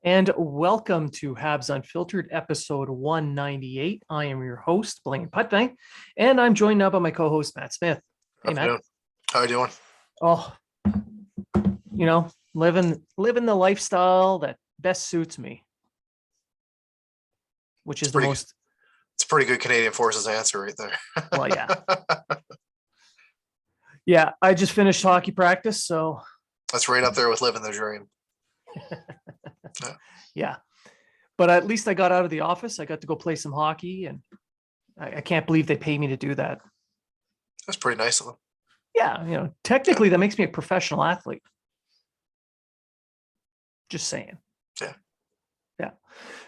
And welcome to Habs Unfiltered, episode 198. I am your host, Blaine Putbank, and I'm joined now by my co-host, Matt Smith. Hey, Afternoon. Matt. How you doing? Oh, living the lifestyle that best suits me, which is the most. It's a pretty good Canadian Forces answer right there. Well, yeah. Yeah, I just finished hockey practice, so. That's right up there with living the dream. Yeah. But at least I got out of the office. I got to go play some hockey, and I can't believe they pay me to do that. That's pretty nice of them. Yeah, technically that makes me a professional athlete. Just saying. Yeah.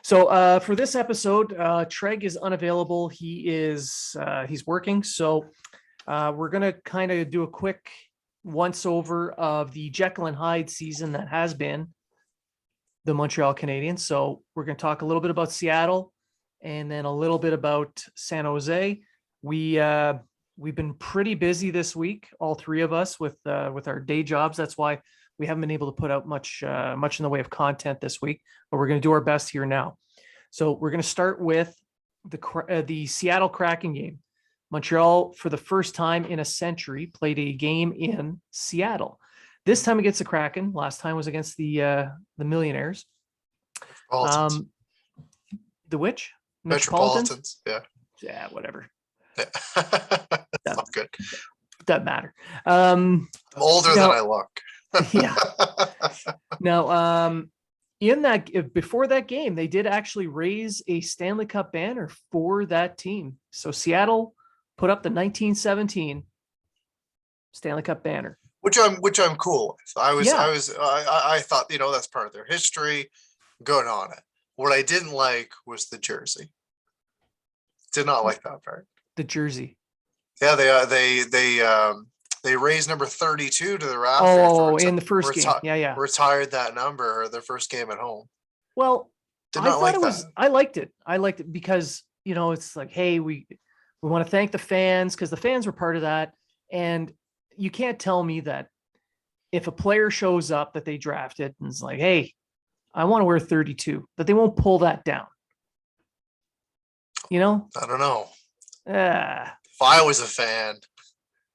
So for this episode, Treg is unavailable. He's working. So we're going to kind of do a quick once over of the Jekyll and Hyde season that has been the Montreal Canadiens. So we're going to talk a little bit about Seattle and then a little bit about San Jose. We've been pretty busy this week, all three of us with our day jobs. That's why we haven't been able to put out much in the way of content this week, but we're going to do our best here now. So we're going to start with the Seattle Kraken game. Montreal, for the first time in a century, played a game in Seattle. This time against the Kraken. Last time was against the Millionaires. The which? Metropolitans. Yeah. Yeah, whatever. Yeah. Not good. Doesn't matter. I'm older than I look. Yeah. Now, before that game, they did actually raise a Stanley Cup banner for that team. So Seattle put up the 1917 Stanley Cup banner, which I'm cool with. I thought, that's part of their history. Good on it. What I didn't like was the jersey. Did not like that part. The jersey. Yeah, they raised number 32 to the rafters. Oh, in the first game. Yeah. Retired that number their first game at home. Well, I liked it. I liked it because, it's like, hey, we want to thank the fans because the fans were part of that. And you can't tell me that if a player shows up that they drafted and is like, hey, I want to wear 32, that they won't pull that down. I don't know. If I was a fan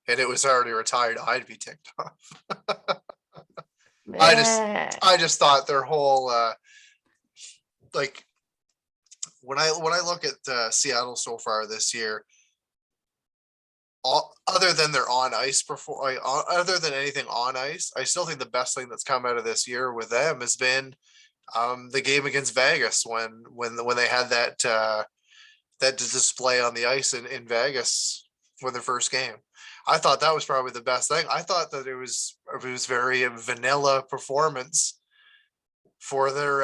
and it was already retired, I'd be ticked off. I just thought their whole when I look at Seattle so far this year, other than their on ice other than anything on ice, I still think the best thing that's come out of this year with them has been the game against Vegas when they had that display on the ice in Vegas for their first game. I thought that was probably the best thing. I thought that it was very vanilla performance for their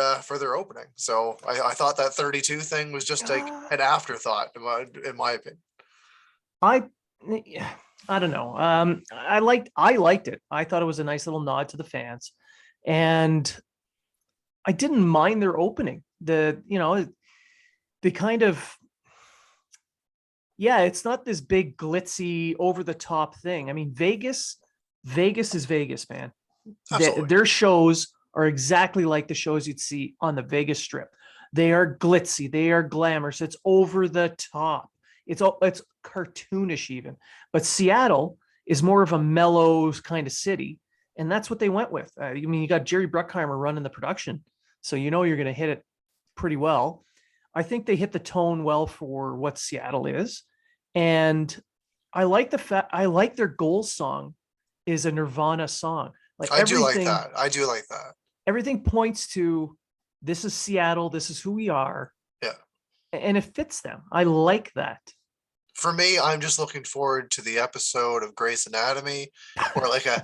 opening. So I thought that 32 thing was just like an afterthought in my opinion. I don't know. I liked it. I thought it was a nice little nod to the fans, and I didn't mind their opening. The kind of, it's not this big glitzy over the top thing. I mean, Vegas is Vegas, man. Their shows are exactly like the shows you'd see on the Vegas Strip. They are glitzy. They are glamorous. It's over the top. It's cartoonish even. But Seattle is more of a mellow kind of city, and that's what they went with. You got Jerry Bruckheimer running the production, so you're going to hit it pretty well. I think they hit the tone well for what Seattle is. And I like their goal song is a Nirvana song. I do like that. Everything points to, this is Seattle. This is who we are. Yeah. And it fits them. I like that. For me, I'm just looking forward to the episode of Grey's Anatomy where like a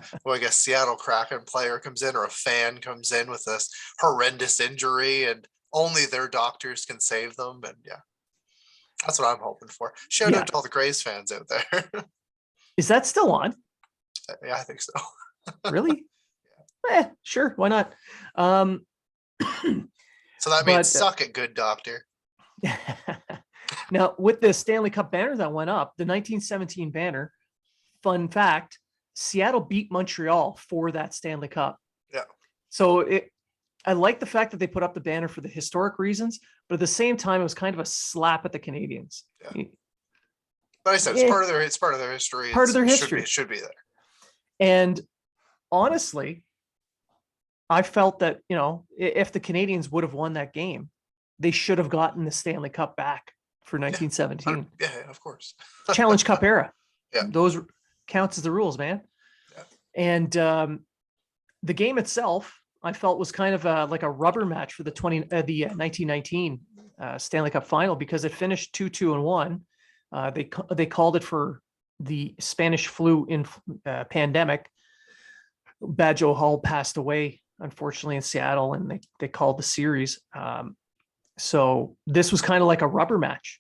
Seattle Kraken player comes in or a fan comes in with this horrendous injury and only their doctors can save them. And yeah, that's what I'm hoping for. Shout out to all the Grays fans out there. Is that still on? Yeah, I think so. Really? Yeah. Sure. Why not? So that means suck it, good doctor. Now, with the Stanley Cup banner that went up, the 1917 banner, fun fact, Seattle beat Montreal for that Stanley Cup. Yeah. So I like the fact that they put up the banner for the historic reasons, but at the same time, it was kind of a slap at the Canadians. Yeah. But I said it's Yeah. part of their history. Part of their It history. should be there. And honestly, I felt that, you know, if the Canadians would have won that game, they should have gotten the Stanley Cup back for 1917. Yeah, of course. Challenge Cup era. Yeah. Those counts as the rules, man. Yeah. And the game itself, I felt was kind of like a rubber match for the 1919 Stanley Cup final, because it finished 2-2-1. They called it for the Spanish flu pandemic. Badjo Hall passed away, unfortunately, in Seattle, and they called the series. So this was kind of like a rubber match.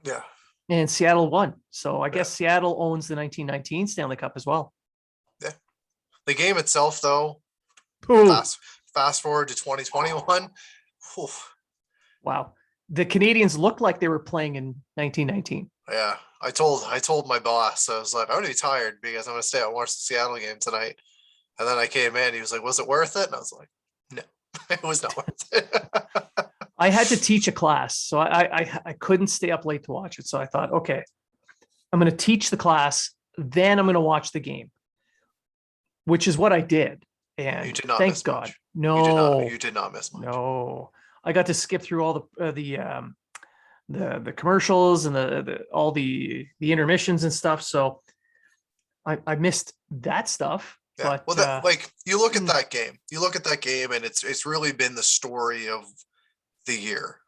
Yeah. And Seattle won. So I guess Seattle owns the 1919 Stanley Cup as well. Yeah. The game itself, though, fast forward to 2021. Whew. Wow. The Canadians looked like they were playing in 1919. Yeah. I told my boss, I was like, I'm gonna be tired because I'm gonna stay out and watch the Seattle game tonight. And then I came in, he was like, was it worth it? And I was like, no, it was not worth it. I had to teach a class, so I couldn't stay up late to watch it. So I thought, okay, I'm going to teach the class, then I'm going to watch the game, which is what I did. And you did not thank miss God. much. No, You did not miss much. No, I got to skip through all the commercials and all the intermissions and stuff. So I missed that stuff. Yeah. But well, you look at that game. You look at that game, and it's really been the story of the year.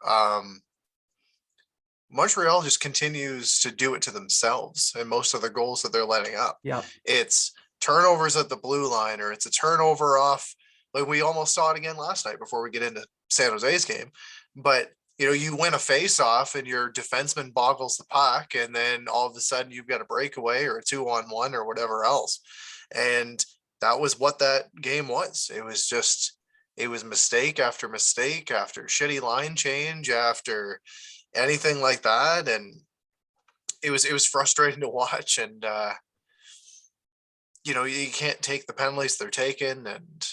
Montreal just continues to do it to themselves, and most of the goals that they're letting up. Yeah, it's turnovers at the blue line, or it's a turnover off. Like we almost saw it again last night before we get into San Jose's game. But you know, you win a face-off and your defenseman boggles the puck, and then all of a sudden you've got a breakaway or a 2-on-1 or whatever else. And that was what that game was. It was mistake after mistake after shitty line change after anything like that. And it was frustrating to watch. And, you know, you can't take the penalties they're taking. And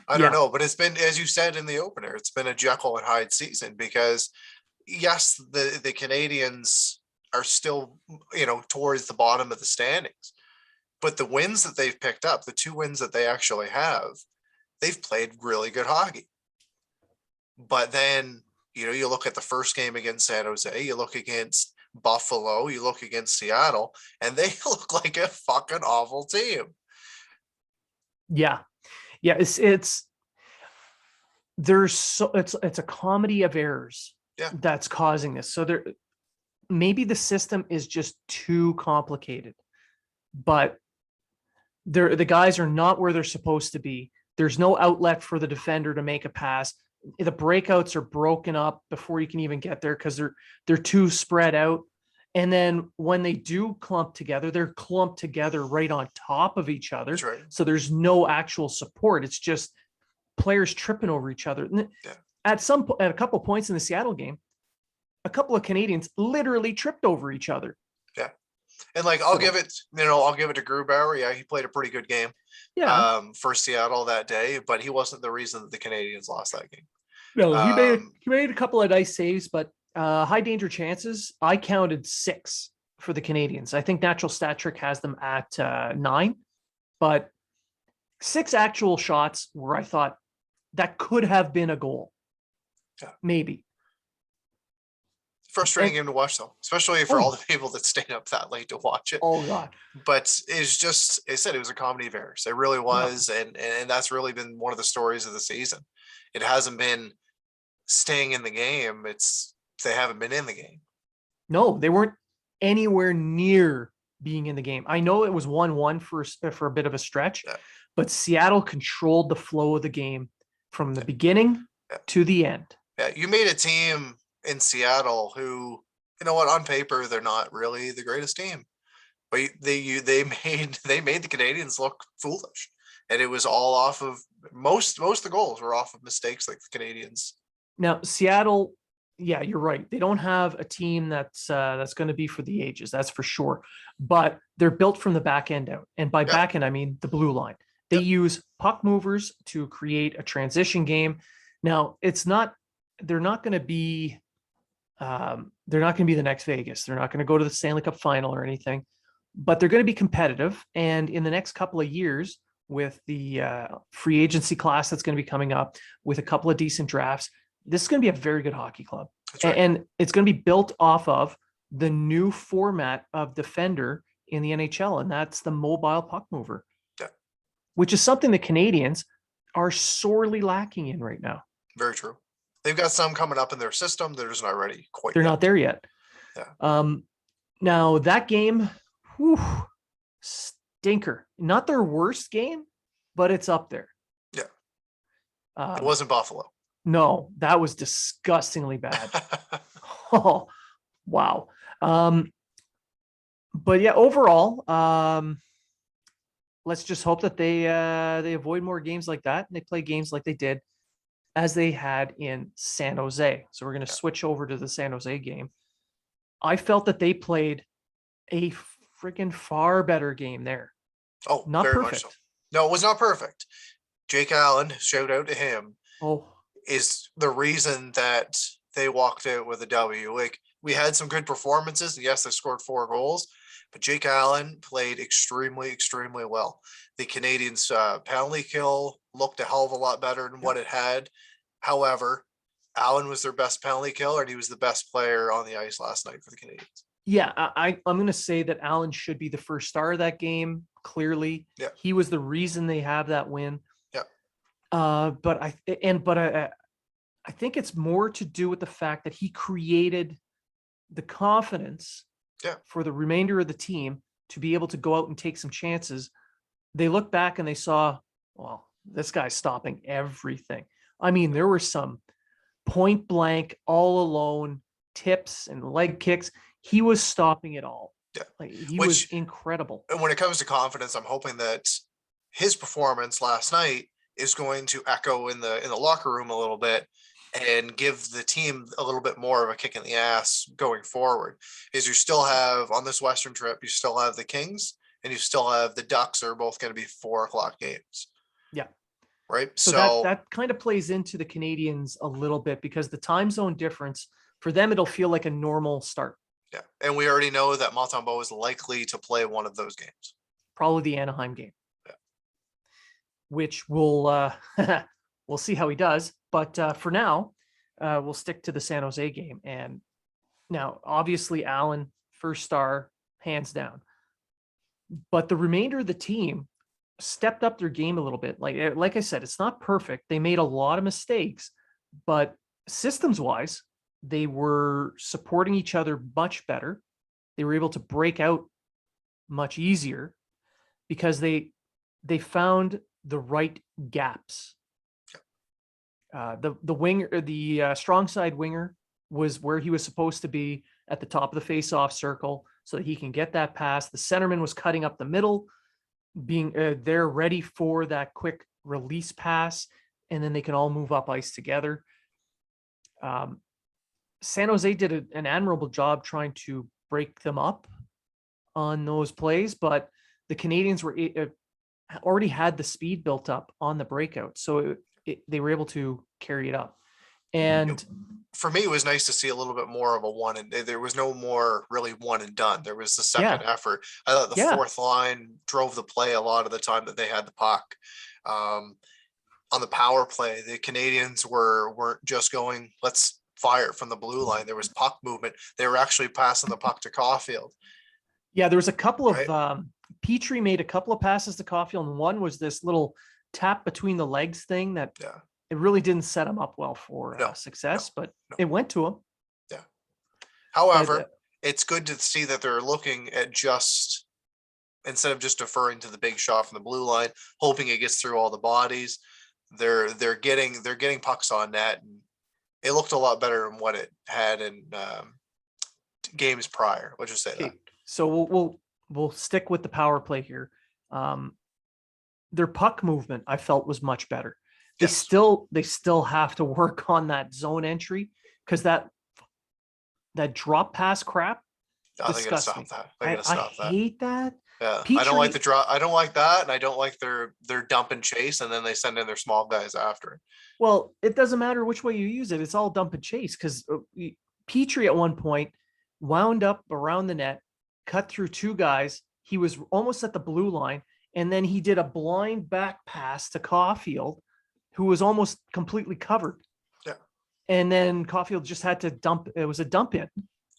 I don't know, but it's been, as you said in the opener, it's been a Jekyll and Hyde season because yes, the Canadians are still, you know, towards the bottom of the standings, but the wins that they've picked up, the 2 wins that they actually have, they've played really good hockey. But then, you know, you look at the first game against San Jose, you look against Buffalo, you look against Seattle, and they look like a fucking awful team. Yeah. It's a comedy of errors that's causing this. So maybe the system is just too complicated, but the guys are not where they're supposed to be. There's no outlet for the defender to make a pass. The breakouts are broken up before you can even get there because they're too spread out. And then when they do clump together, they're clumped together right on top of each other. That's right. So there's no actual support. It's just players tripping over each other. Yeah. At a couple of points in the Seattle game, a couple of Canadians literally tripped over each other. Yeah. And like, I'll give it to Grubauer. Yeah, he played a pretty good game. Yeah. For Seattle that day, but he wasn't the reason that the Canadians lost that game. No, he made a couple of nice saves, but high danger chances, I counted 6 for the Canadians. I think Natural Stat Trick has them at 9, but 6 actual shots where I thought that could have been a goal. Yeah. Maybe. Frustrating game to watch, though, especially for all the people that stayed up that late to watch it. Oh God! But it's just, I said, it was a comedy of errors. It really was, and that's really been one of the stories of the season. It hasn't been staying in the game. They haven't been in the game. No, they weren't anywhere near being in the game. I know it was 1-1 for a bit of a stretch, but Seattle controlled the flow of the game from the beginning to the end. Yeah, you made a team in Seattle who, you know what, on paper they're not really the greatest team, but they made the Canadians look foolish, and it was all off of most of the goals were off of mistakes like the Canadians. Now Seattle, yeah, you're right. They don't have a team that's going to be for the ages, that's for sure. But they're built from the back end out, and by back end I mean the blue line. They Yep. use puck movers to create a transition game. Now, they're not going to be, the next Vegas. They're not going to go to the Stanley Cup final or anything, but they're going to be competitive. And in the next couple of years, with the free agency class that's going to be coming up, with a couple of decent drafts, this is going to be a very good hockey club. That's right. And it's going to be built off of the new format of defender in the NHL, and that's the mobile puck mover, Yeah. which is something the Canadians are sorely lacking in right now. Very true. They've got some coming up in their system. They're just not ready quite They're yet. not there yet. Yeah. Now that game, whew, stinker. Not their worst game, but it's up there. Yeah. It wasn't Buffalo. No, that was disgustingly bad. Oh, wow. But yeah, overall, let's just hope that they avoid more games like that, and they play games like they did as they had in San Jose. So we're going to switch over to the San Jose game. I felt that they played a freaking far better game there. Oh, Not very perfect. much so. No, it was not perfect. Jake Allen, shout out to him, is the reason that they walked out with a W. Like, we had some good performances, and yes, they scored 4 goals, but Jake Allen played extremely, extremely well. The Canadians' penalty kill looked a hell of a lot better than what it had. However, Allen was their best penalty killer, and he was the best player on the ice last night for the Canadians. Yeah, I'm going to say that Allen should be the first star of that game. Clearly, yeah, he was the reason they have that win. Yeah. But I think it's more to do with the fact that he created the confidence for the remainder of the team to be able to go out and take some chances. They look back and they saw, well, this guy's stopping everything. I mean, there were some point blank, all alone tips and leg kicks. He was stopping it all. Yeah. Like, he was incredible. And when it comes to confidence, I'm hoping that his performance last night is going to echo in the locker room a little bit and give the team a little bit more of a kick in the ass going forward. Is you still have, on this Western trip, you still have the Kings and you still have the Ducks are both going to be 4:00 games. Yeah. Right. So that kind of plays into the Canadians a little bit, because the time zone difference for them, it'll feel like a normal start. Yeah. And we already know that Montembeault is likely to play one of those games. Probably the Anaheim game. Yeah. Which we'll see how he does. But for now, we'll stick to the San Jose game. And now, obviously, Allen, first star, hands down. But the remainder of the team stepped up their game a little bit. Like I said, it's not perfect. They made a lot of mistakes, but systems-wise, they were supporting each other much better. They were able to break out much easier because they found the right gaps. The winger, the strong side winger, was where he was supposed to be at the top of the face-off circle so that he can get that pass. The centerman was cutting up the middle, being there ready for that quick release pass, and then they can all move up ice together. San Jose did an admirable job trying to break them up on those plays, but the Canadians were already had the speed built up on the breakout, so they were able to carry it up. And for me, it was nice to see a little bit more of a one, and there was no more really one and done. There was the second effort. I thought the fourth line drove the play a lot of the time that they had the puck. On the power play, the Canadians weren't just going, let's fire it from the blue line. There was puck movement. They were actually passing the puck to Caufiled. Yeah, there was a couple of Petrie made a couple of passes to Caufiled, and one was this little tap between the legs thing that it really didn't set him up well for success, but it went to him. Yeah. However, it's good to see that they're looking at just, instead of just deferring to the big shot from the blue line, hoping it gets through all the bodies, they're getting pucks on net, and it looked a lot better than what it had in games prior. Let's just say that. So we'll stick with the power play here. Their puck movement, I felt, was much better. They still have to work on that zone entry, because that drop pass crap disgusts me. I hate that. Yeah, I don't like Petrie, the draw. I don't like that, and I don't like their dump and chase, and then they send in their small guys after it. well, it doesn't matter which way you use it. It's all dump and chase because Petrie at one point wound up around the net, cut through two guys. He was almost at the blue line, and then he did a blind back pass to Caufiled, who was almost completely covered. Yeah. And then Caufiled just had to dump. It was a dump in.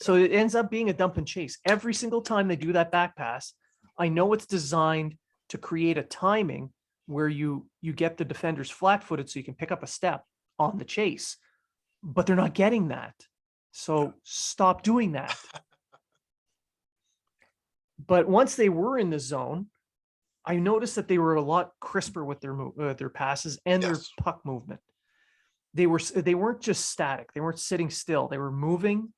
So it ends up being a dump and chase. Every single time they do that back pass, I know it's designed to create a timing where you get the defenders flat-footed so you can pick up a step on the chase, but they're not getting that. So stop doing that. But once they were in the zone, I noticed that they were a lot crisper with their passes and their Yes. puck movement. They weren't just static. They weren't sitting still. They were moving.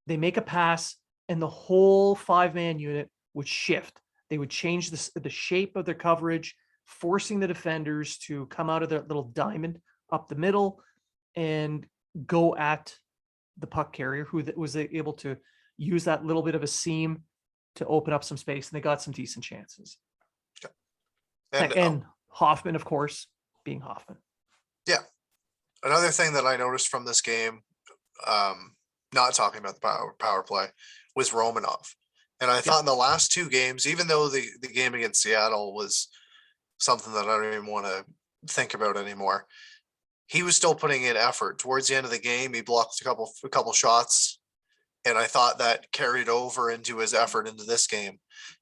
They make a pass, and the whole five-man unit would shift. They would change the shape of their coverage, forcing the defenders to come out of their little diamond up the middle and go at the puck carrier, who was able to use that little bit of a seam to open up some space, and they got some decent chances. And Hoffman, of course, being Hoffman. Yeah. Another thing that I noticed from this game, not talking about the power play, was Romanov. And I thought in the last two games, even though the game against Seattle was something that I don't even want to think about anymore, he was still putting in effort. Towards the end of the game, he blocked a couple shots, and I thought that carried over into his effort into this game.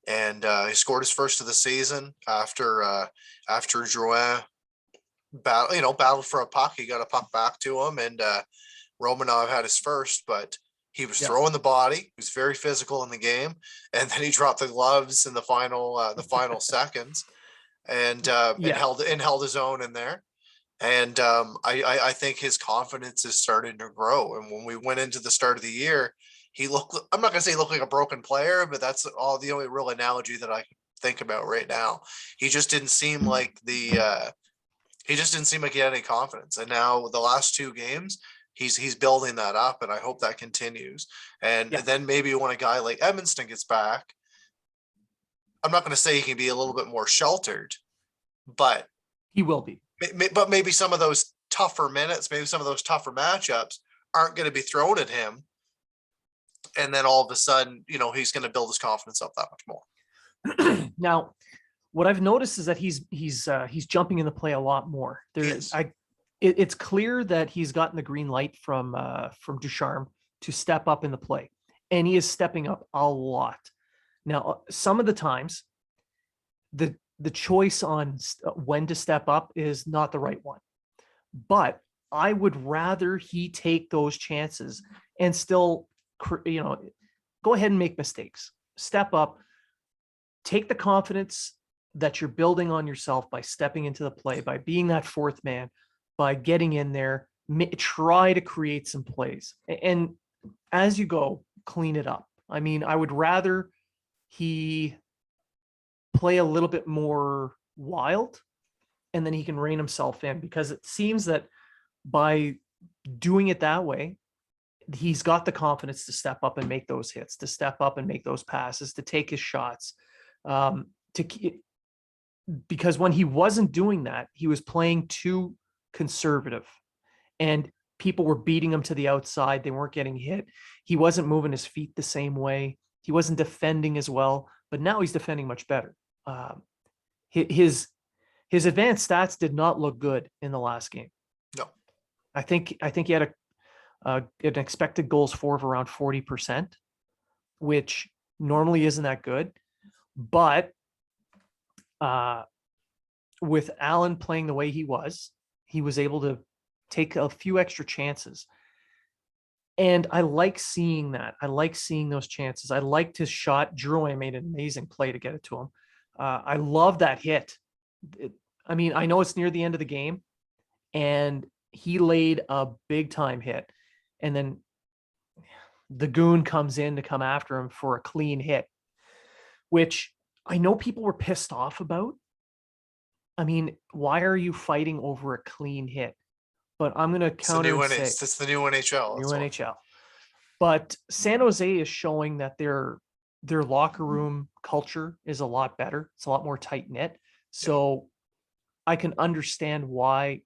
And he scored his first of the season after Drouin battled for a puck. He got a puck back to him, and Romanov had his first, but he was throwing the body. He was very physical in the game, and then he dropped the gloves in the final seconds, and held his own in there. And I think his confidence is starting to grow. And when we went into the start of the year, he looked. I'm not gonna say he looked like a broken player, but that's all the only real analogy that I can think about right now. He just didn't seem like he had any confidence. And now the last two games, he's building that up, and I hope that continues. And then maybe when a guy like Edmonston gets back, I'm not going to say he can be a little bit more sheltered, but he will be. But maybe some of those tougher minutes, maybe some of those tougher matchups aren't going to be thrown at him. And then all of a sudden, he's going to build his confidence up that much more. Now, what I've noticed is that he's jumping in the play a lot more. It's clear that he's gotten the green light from Ducharme to step up in the play, and he is stepping up a lot. Now, some of the times, the choice on when to step up is not the right one, but I would rather he take those chances and still, go ahead and make mistakes, step up, take the confidence that you're building on yourself by stepping into the play, by being that fourth man, by getting in there, try to create some plays. And as you go, clean it up. I mean, I would rather he play a little bit more wild, and then he can rein himself in, because it seems that by doing it that way, he's got the confidence to step up and make those hits, to step up and make those passes, to take his shots, because when he wasn't doing that, he was playing too conservative, and people were beating him to the outside. They weren't getting hit. He wasn't moving his feet the same way. He wasn't defending as well, but now he's defending much better. His advanced stats did not look good in the last game. No, I think he had an expected goals for of around 40%, which normally isn't that good. But with Allen playing the way he was able to take a few extra chances. And I like seeing that. I like seeing those chances. I liked his shot. Drouin made an amazing play to get it to him. I love that hit. I mean, I know it's near the end of the game, and he laid a big time hit. And then the goon comes in to come after him for a clean hit, which I know people were pissed off about. I mean, why are you fighting over a clean hit? But I'm going to counter and say it's the new NHL. New NHL. But San Jose is showing that they're their locker room culture is a lot better. It's a lot more tight knit. So I can understand why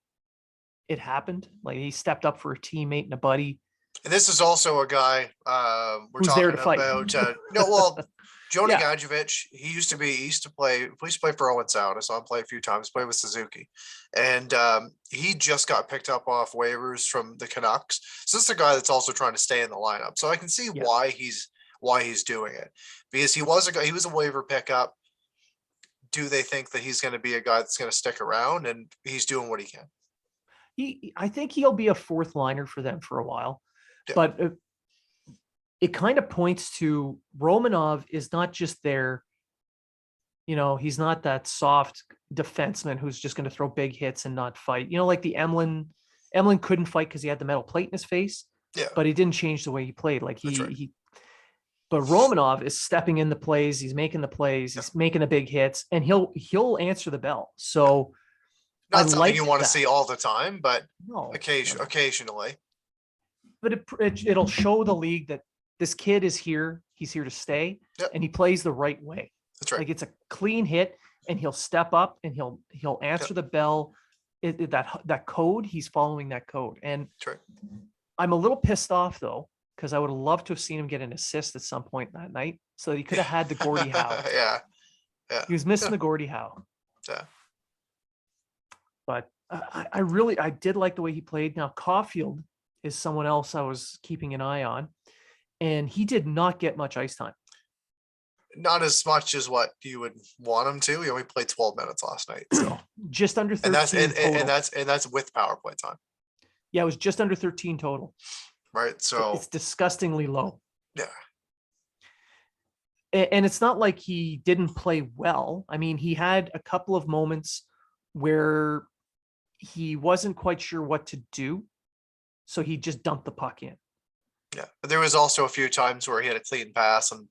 it happened. Like he stepped up for a teammate and a buddy And this is also a guy we're who's there talking to fight. about. Joni Yeah. Gadjevich, he used to play for Owen Sound. I saw him play a few times, play with Suzuki. And he just got picked up off waivers from the Canucks. So this is a guy that's also trying to stay in the lineup. So I can see Yeah. why he's doing it. Because he was a waiver pickup. Do they think that he's going to be a guy that's going to stick around? And he's doing what he can. I think he'll be a fourth liner for them for a while. Yeah. But it kind of points to Romanov is not just there. He's not that soft defenseman who's just going to throw big hits and not fight. Like the Emlyn couldn't fight because he had the metal plate in his face. Yeah. But he didn't change the way he played. Like right. but Romanov is stepping in the plays. He's making the plays. He's making the big hits, and he'll answer the bell. So not something you want to see all the time, but no, occasionally. But it'll show the league that this kid is here. He's here to stay, and he plays the right way. That's right. Like it's a clean hit, and he'll step up and he'll answer the bell. That code, he's following that code. And that's right. I'm a little pissed off though, because I would have loved to have seen him get an assist at some point that night, so that he could have had the Gordie Howe. Yeah. He was missing the Gordie Howe. Yeah. But I did like the way he played. Now Caufiled is someone else I was keeping an eye on, and he did not get much ice time. Not as much as what you would want him to. He only played 12 minutes last night, so just under 13. And that's with power play time. Yeah, it was just under 13 total. Right, so it's disgustingly low. Yeah. And it's not like he didn't play well. I mean, he had a couple of moments where he wasn't quite sure what to do, so he just dumped the puck in. Yeah, but there was also a few times where he had a clean pass and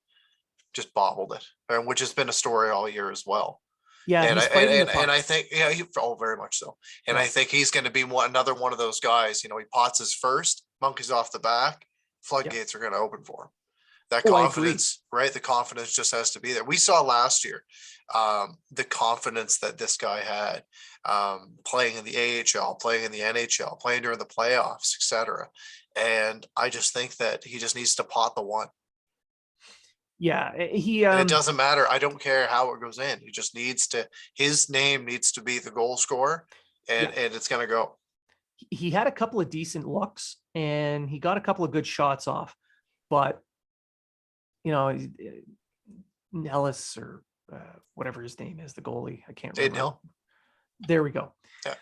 just bobbled it, which has been a story all year as well. Yeah, and I think very much so. And I think he's going to be another one of those guys. He pots his first, monkeys off the back, floodgates are going to open for him. That confidence, right? The confidence just has to be there. We saw last year the confidence that this guy had playing in the AHL, playing in the NHL, playing during the playoffs, etc. And I just think that he just needs to pot the one. Yeah, and it doesn't matter. I don't care how it goes in. He just his name needs to be the goal scorer, and it's going to go. He had a couple of decent looks, and he got a couple of good shots off, but Nellis or whatever his name is, the goalie, I can't remember. There we go. Yeah.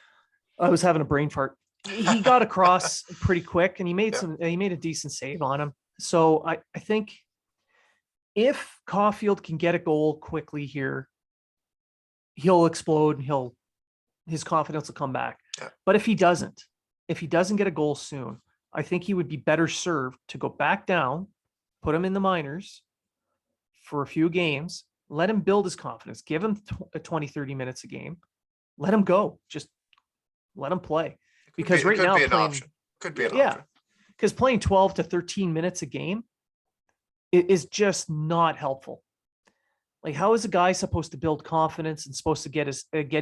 I was having a brain fart. He got across pretty quick, and he made a decent save on him. So I think if Caufiled can get a goal quickly here, he'll explode and his confidence will come back. Yeah. But if he doesn't get a goal soon, I think he would be better served to go back down, put him in the minors for a few games, let him build his confidence, give him 20, 30 minutes a game, let him go. Just let him play. Because right now, could be an option. Because playing 12 to 13 minutes a game is just not helpful. Like, how is a guy supposed to build confidence and supposed to get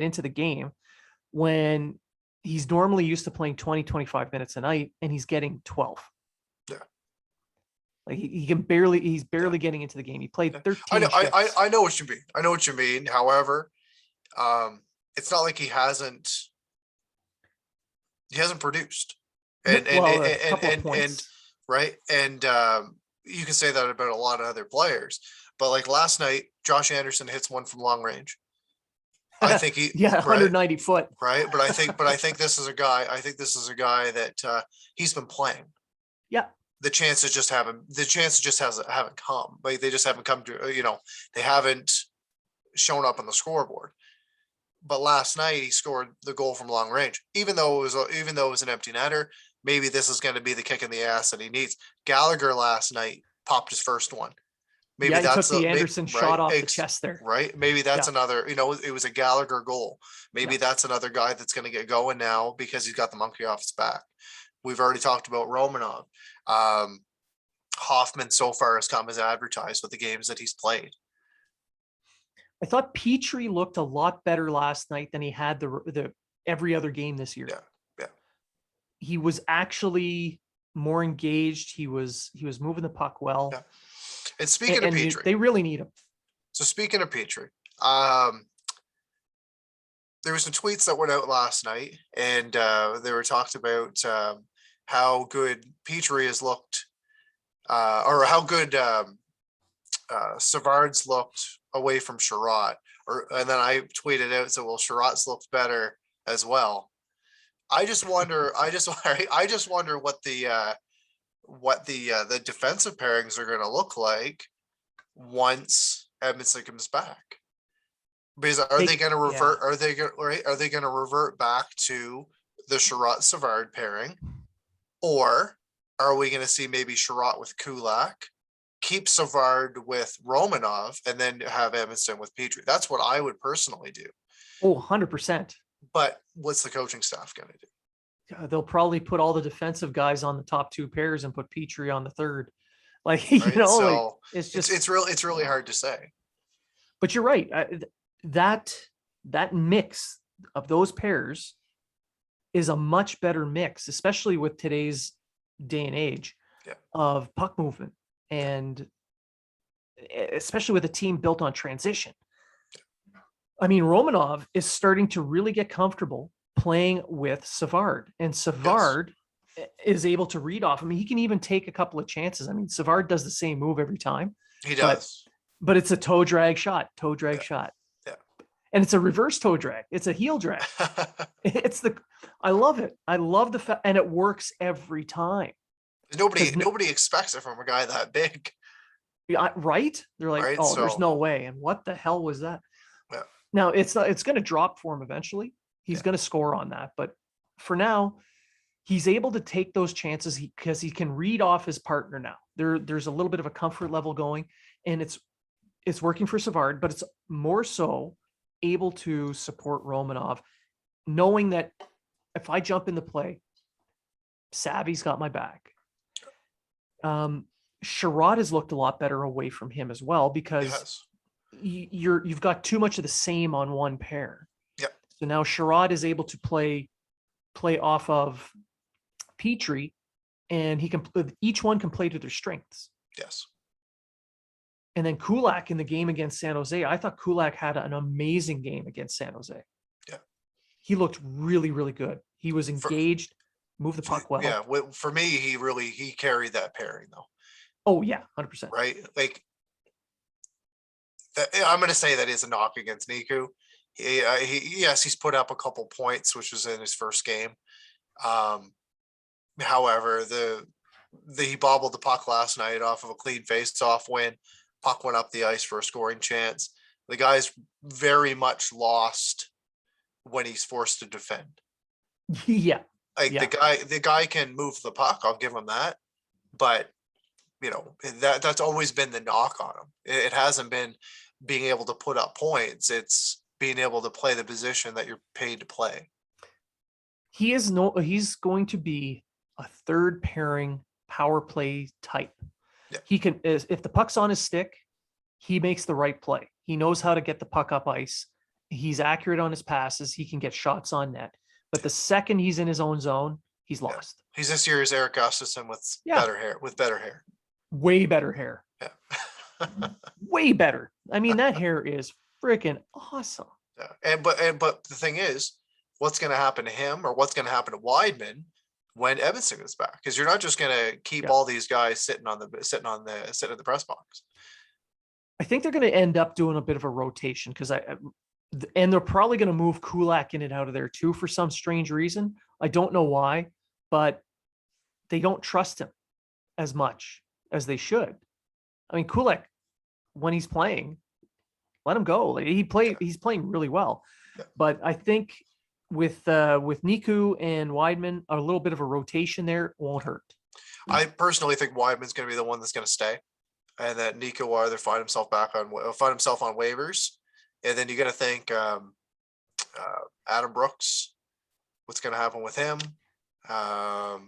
into the game when he's normally used to playing 20, 25 minutes a night and he's getting 12? Yeah. Like he's barely getting into the game. He played 13. I know what you mean. I know what you mean. However, it's not like he hasn't produced. And right. And you can say that about a lot of other players, but like last night, Josh Anderson hits one from long range. I think 190 foot. Right. But I think this is a guy that he's been playing. Yeah. The chances just haven't come. Like they just haven't come to, they haven't shown up on the scoreboard. But last night he scored the goal from long range, even though it was an empty netter. Maybe this is going to be the kick in the ass that he needs. Gallagher last night popped his first one. Maybe that's the Anderson shot off the chest there. Right. Maybe that's another, it was a Gallagher goal. Maybe that's another guy that's going to get going now because he's got the monkey off his back. We've already talked about Romanov. Hoffman so far has come as advertised with the games that he's played. I thought Petrie looked a lot better last night than he had the every other game this year. Yeah, yeah. He was actually more engaged. He was moving the puck well. Yeah. And speaking of Petrie, they really need him. So speaking of Petrie, there were some tweets that went out last night, and they were talked about how good Petrie has looked, or how good Savard's looked away from Sherratt. And then I tweeted out, so well, Sherratt's looked better as well. I just wonder. I just wonder what the defensive pairings are going to look like once Edmondson comes back. Because are they going to revert? Yeah. Are they going to revert back to the Sherratt Savard pairing, or are we going to see maybe Sherratt with Kulak, keep Savard with Romanov, and then have Edmondson with Petrie? That's what I would personally do. Oh, 100%. But what's the coaching staff going to do? They'll probably put all the defensive guys on the top two pairs and put Petrie on the third. Like, right? So like, it's just it's really hard to say. But you're right. That mix of those pairs is a much better mix, especially with today's day and age of puck movement, and especially with a team built on transition. I mean, Romanov is starting to really get comfortable playing with Savard, and Savard is able to read off. I mean, he can even take a couple of chances. I mean, Savard does the same move every time. He does. But it's a toe drag shot. Yeah. And it's a reverse toe drag. It's a heel drag. I love it. I love the fact, and it works every time. Nobody expects it from a guy that big. Yeah, right? They're like, right? Oh, so, there's no way. And what the hell was that? Yeah. Now it's going to drop for him eventually. He's going to score on that. But for now, he's able to take those chances because he can read off his partner now. There's a little bit of a comfort level going, and it's working for Savard, but it's more so able to support Romanov, knowing that if I jump in the play, Savvy's got my back. Sherratt has looked a lot better away from him as well, because you've got too much of the same on one pair. Yeah. So now Sherratt is able to play off of Petrie, and each one can play to their strengths. Yes. And then Kulak in the game against San Jose, I thought Kulak had an amazing game against San Jose. Yeah. He looked really, really good. He was engaged, moved the puck well. Yeah. For me, he carried that pairing though. Oh yeah, 100%. Right. Like, I'm going to say that is a knock against Niku. He's put up a couple points, which was in his first game. However, he bobbled the puck last night off of a clean face-off win. Puck went up the ice for a scoring chance. The guy's very much lost when he's forced to defend. Yeah. The guy can move the puck. I'll give him that. But that's always been the knock on him. It hasn't been being able to put up points. It's being able to play the position that you're paid to play. He's going to be a third pairing power play type. Yeah. He can, if the puck's on his stick, he makes the right play. He knows how to get the puck up ice. He's accurate on his passes. He can get shots on net. But the second he's in his own zone, he's lost. He's this year's Eric Gustafsson with better hair. Way better hair. Yeah. Way better. I mean, that hair is freaking awesome. Yeah. But the thing is, what's going to happen to him, or what's going to happen to Wideman when Edmondson is back? Because you're not just going to keep all these guys sitting in the press box. I think they're going to end up doing a bit of a rotation, and they're probably going to move Kulak in and out of there too for some strange reason. I don't know why, but they don't trust him as much as they should. I mean, Kulak, when he's playing, let him go. Like, he's playing really well. Yeah. But I think with Niku and Wideman, a little bit of a rotation there won't hurt. I personally think Wideman's going to be the one that's going to stay, and that Niku will either find himself on waivers, and then you got to think Adam Brooks. What's going to happen with him?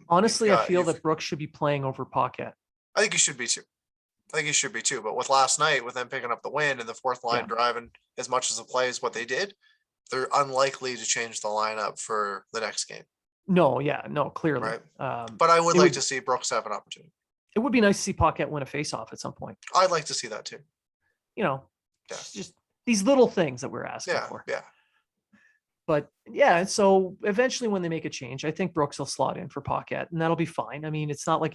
Honestly, I feel that Brooks should be playing over Paquette. I think he should be too. But with last night, with them picking up the win and the fourth line Yeah. driving as much as the play as what they did, they're unlikely to change the lineup for the next game, No, yeah, no, clearly. right? But I would it like would to see Brooks have an opportunity. it would be nice to see Paquette win a faceoff at some point. I'd like to see that too. You know, Yeah. just these little things that we're asking Yeah, for. yeah, But yeah, so eventually when they make a change, I think Brooks will slot in for Paquette, and that'll be fine. I mean, it's not like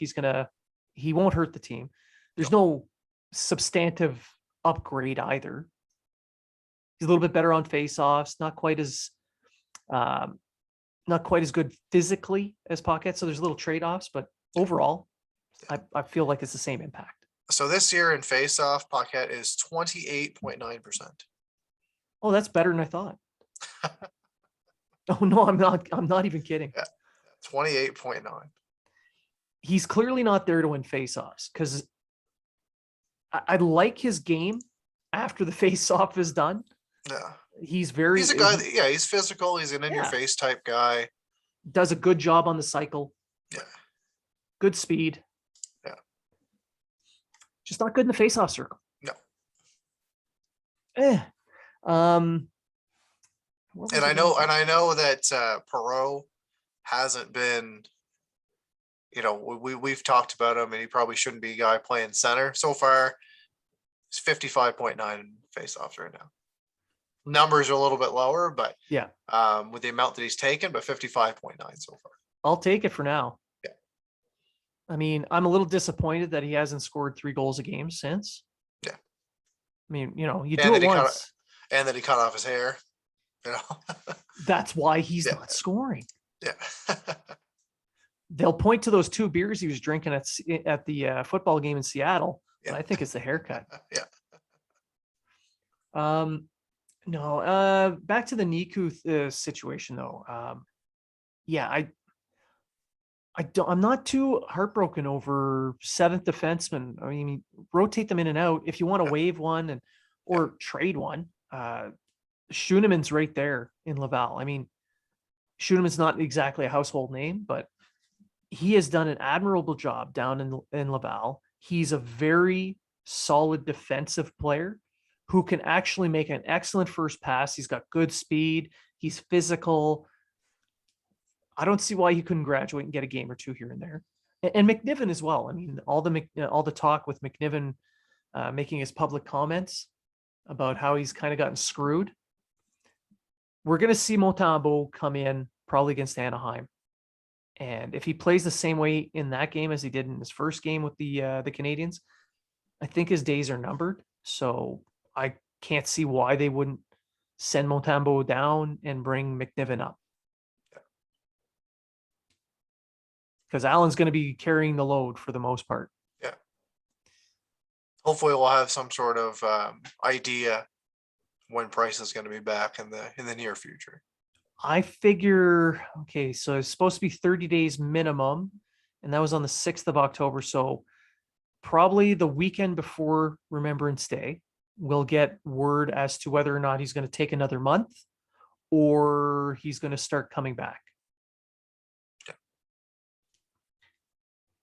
he won't hurt the team. There's no substantive upgrade either. He's a little bit better on faceoffs, um, not quite as good physically as Paquette. So there's little trade-offs, but overall, I feel like it's the same impact. So this year in face-off, Paquette is 28.9%. Oh, that's better than I thought. Oh no, I'm not. I'm not even kidding. Yeah, 28.9. He's clearly not there to win faceoffs because I like his game after the faceoff is done. Yeah, He's a guy that, yeah, he's physical. He's an in-your-face type guy. Does a good job on the cycle. Yeah, Good speed. yeah, Just not good in the faceoff circle. no. Um, And I know that Perot hasn't been, we've talked about him, and he probably shouldn't be a guy playing center. So far, he's 55.9 faceoffs right now. Numbers are a little bit lower, but yeah, with the amount that he's taken, but 55.9 so far. I'll take it for now. Yeah. I mean, I'm a little disappointed that he hasn't scored 3 goals a game since. Yeah. I mean, you do it once. And that he cut off his hair. That's why he's not scoring. Yeah. They'll point to those 2 beers he was drinking at the football game in Seattle. Yeah. I think it's the haircut. Yeah. No. Back to the Niku situation though. Yeah, I'm not too heartbroken over 7th defenseman. I mean, rotate them in and out if you want to waive one or trade one. Schooneman's right there in Laval. I mean, Schooneman's not exactly a household name, but he has done an admirable job down in Laval. He's a very solid defensive player who can actually make an excellent first pass. He's got good speed. He's physical. I don't see why he couldn't graduate and get a game or 2 here and there. And McNiven as well. I mean, all the talk with McNiven making his public comments about how he's kind of gotten screwed. We're going to see Montembeault come in probably against Anaheim. And if he plays the same way in that game as he did in his first game with the Canadiens, I think his days are numbered. So I can't see why they wouldn't send Montembeault down and bring McNiven up. Because Allen's going to be carrying the load for the most part. Yeah. Hopefully we'll have some sort of idea when Price is going to be back in the near future. I figure, okay, so it's supposed to be 30 days minimum, and that was on the 6th of October. So probably the weekend before Remembrance Day, we'll get word as to whether or not he's going to take another month or he's going to start coming back. Yeah.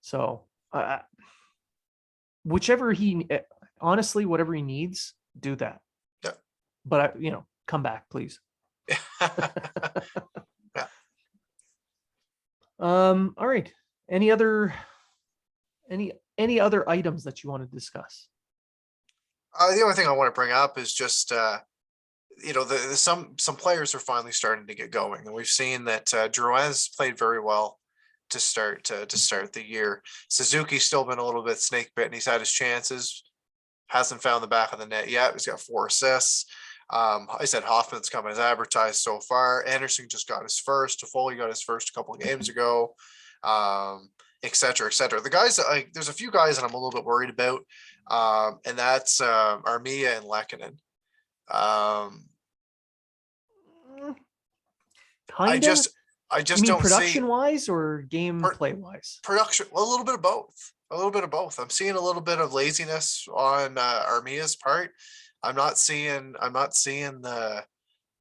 So whatever he needs, do that. Yeah. But come back, please. Yeah. All right. Any other items that you want to discuss? The only thing I want to bring up is just some players are finally starting to get going, and we've seen that Drouin's played very well to start the year. Suzuki's still been a little bit snake bitten. He's had his chances, hasn't found the back of the net yet. He's got 4 assists. I said Hoffman's come as advertised so far. Anderson just got his first. Toffoli got his first a couple of games ago, et cetera, et cetera. The guys there's a few guys that I'm a little bit worried about, and that's Armia and Lehkonen. I just don't production see wise or gameplay wise. Production. Well, a little bit of both. I'm seeing a little bit of laziness on Armia's part. I'm not seeing the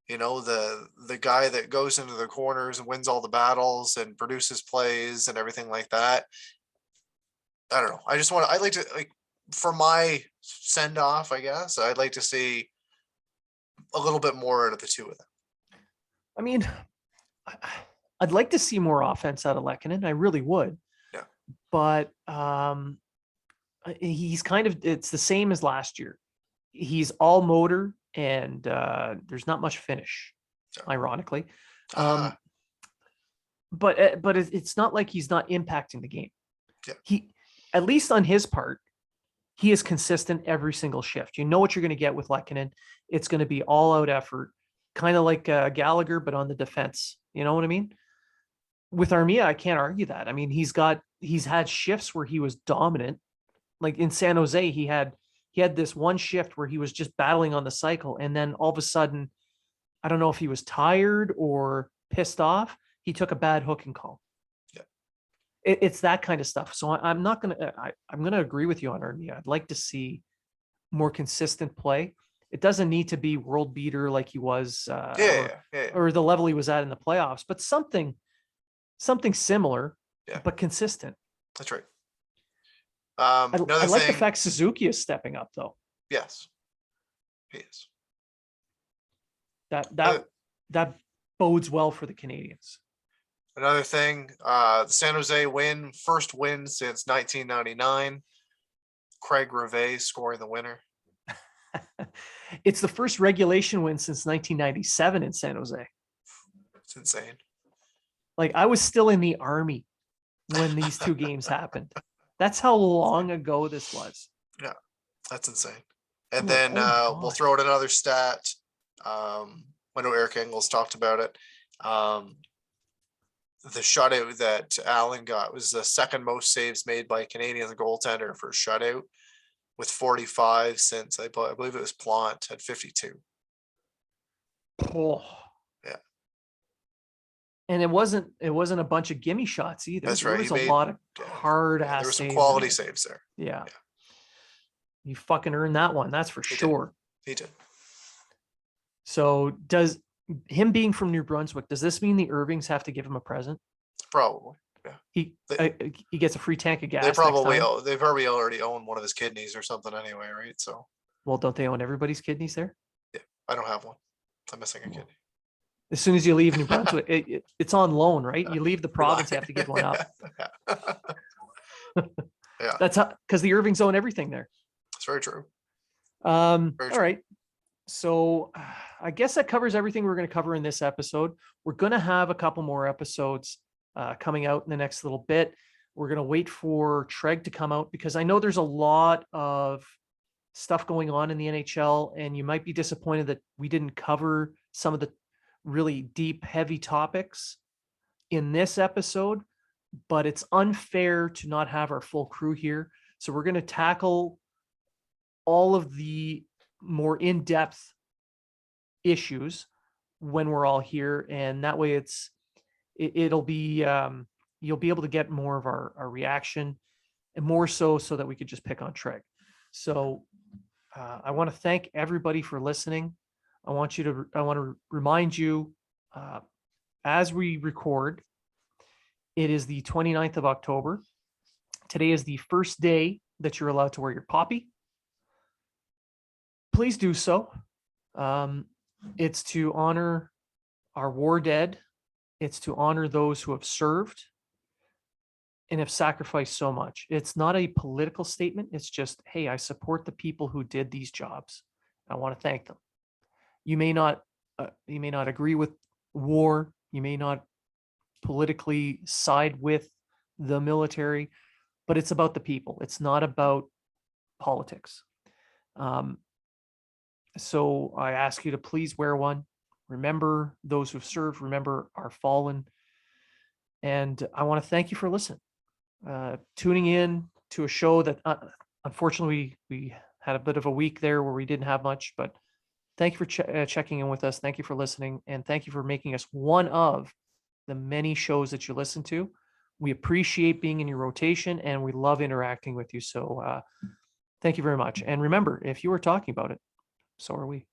the guy that goes into the corners and wins all the battles and produces plays and everything like that. I don't know. I'd like to, like, for my send off, I guess, I'd like to see a little bit more out of the two of them. I mean, I'd like to see more offense out of Lehkonen. I really would. Yeah. But he's kind of, it's the same as last year. He's all motor and there's not much finish, Yeah. ironically. Ah, But it's not like he's not impacting the game. Yeah. He, at least on his part, he is consistent every single shift. You know what you're going to get with Lehkonen. It's going to be all out effort, kind of like Gallagher, but on the defense. You know what I mean? With Armia, I can't argue that. I mean, he's had shifts where he was dominant. Like in San Jose, he had this one shift where he was just battling on the cycle, and then all of a sudden, I don't know if he was tired or pissed off, he took a bad hooking call. Yeah. It's that kind of stuff. So I'm not gonna. I'm gonna agree with you on Armia. I'd like to see more consistent play. It doesn't need to be world beater like he was, or the level he was at in the playoffs, but something similar, Yeah. but consistent. That's right. I Another like the thing, fact Suzuki is stepping up, though. yes, he is. That bodes well for the Canadians. Another thing, the San Jose first win since 1999. Craig Rivet scoring the winner. It's the first regulation win since 1997 in San Jose. It's insane. Like, I was still in the Army when these two games happened. That's how long ago this was. Yeah, that's insane. And I'm then like, oh we'll my. throw in another stat. I know Eric Engels talked about it. The shutout that Allen got was the second most saves made by a Canadian goaltender for a shutout, with 45 since I believe it was Plant at 52. Oh. Yeah. And it wasn't a bunch of gimme shots either. That's There right. was He a made lot of yeah, hard yeah, ass there were some saves in quality there. saves there. Yeah. Yeah. You fucking earned that one. That's for He did. sure. He did. So does him being from New Brunswick, does this mean the Irvings have to give him a present? Probably. Yeah. He gets a free tank of gas. They probably next time? they probably already own one of his kidneys or something anyway, right? So Well, don't they own everybody's kidneys there? yeah, I don't have one. I'm missing a kidney. As soon as you leave New Brunswick, it's on loan, right? You leave the province, you have to give one up. Yeah, That's how, because the Irvings own everything there. it's very true. All Very true. right. So I guess that covers everything we're going to cover in this episode. We're going to have a couple more episodes coming out in the next little bit. We're going to wait for Treg to come out because I know there's a lot of stuff going on in the NHL, and you might be disappointed that we didn't cover some of the really deep, heavy topics in this episode, but it's unfair to not have our full crew here. So we're going to tackle all of the more in-depth issues when we're all here. And that way it'll be, you'll be able to get more of our reaction, and more so that we could just pick on Treg. So I want to thank everybody for listening. I want to remind you, as we record, it is the 29th of October. Today is the first day that you're allowed to wear your poppy. Please do so. It's to honor our war dead. It's to honor those who have served and have sacrificed so much. It's not a political statement. It's just, hey, I support the people who did these jobs. I want to thank them. You may not agree with war. You may not politically side with the military, but it's about the people. It's not about politics. So I ask you to please wear one. Remember those who've served. Remember our fallen. And I want to thank you for listening, tuning in to a show that unfortunately we had a bit of a week there where we didn't have much, but thank you for checking in with us. Thank you for listening, and thank you for making us one of the many shows that you listen to. We appreciate being in your rotation, and we love interacting with you. So thank you very much. And remember, if you are talking about it, so are we.